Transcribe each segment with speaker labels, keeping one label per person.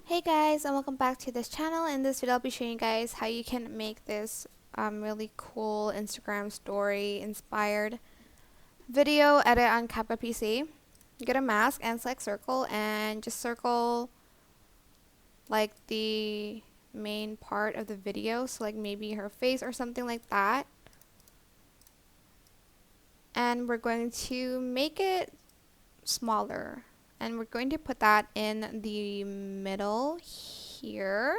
Speaker 1: Hey guys, and welcome back to this channel. In this video I'll be showing you guys how you can make this really cool Instagram story inspired video edit on CapCut PC. Get a mask and select circle and just circle like the main part of the video, so like maybe her face or something like that. And we're going to make it smaller, and we're going to put that in the middle here.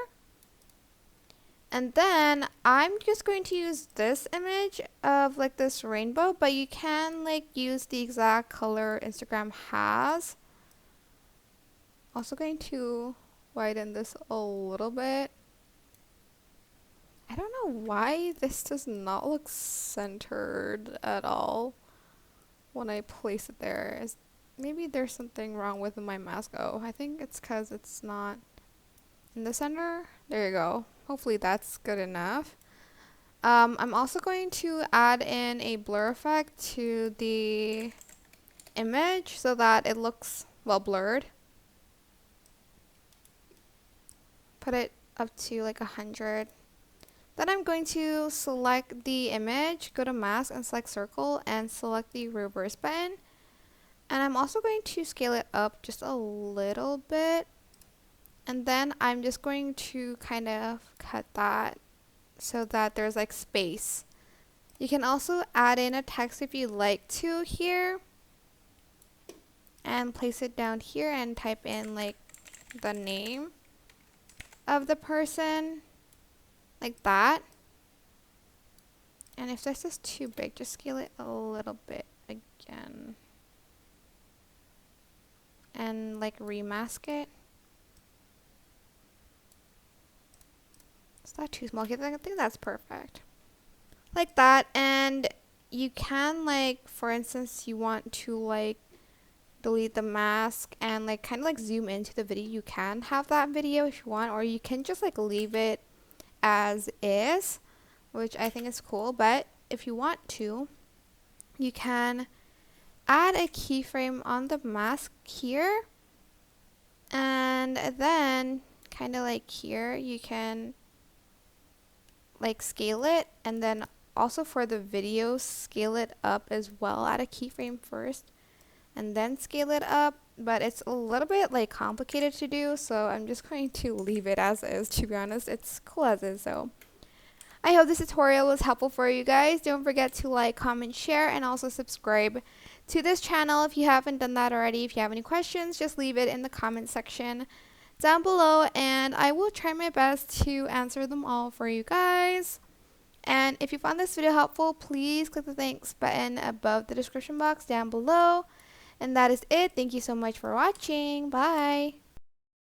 Speaker 1: And then I'm just going to use this image of like this rainbow, but you can like use the exact color Instagram has. Also going to widen this a little bit. I don't know why this does not look centered at all when I place it there. Maybe there's something wrong with my mask. Oh, I think it's because it's not in the center. There you go. Hopefully that's good enough. I'm also going to add in a blur effect to the image so that it looks well blurred. Put it up to like 100. Then I'm going to select the image, go to mask and select circle and select the reverse button. And I'm also going to scale it up just a little bit. And then I'm just going to kind of cut that so that there's like space. You can also add in a text if you like to here. And place it down here and type in like the name of the person. Like that. And if this is too big, just scale it a little bit again. And like remask it. Is that too small? I think that's perfect. Like that. And you can like, for instance, you want to like delete the mask and like kind of like zoom into the video. You can have that video if you want, or you can just like leave it as is, which I think is cool. But if you want to, you can add a keyframe on the mask here, and then kind of like here you can like scale it, and then also for the video scale it up as well. Add a keyframe first and then scale it up, but it's a little bit like complicated to do, so I'm just going to leave it as is. To be honest, it's cool as is. So I hope this tutorial was helpful for you guys. Don't forget to like, comment, share, and also subscribe to this channel if you haven't done that already. If you have any questions, just leave it in the comment section down below, and I will try my best to answer them all for you guys. And if you found this video helpful, please click the thanks button above the description box down below. And that is it. Thank you so much for watching. Bye.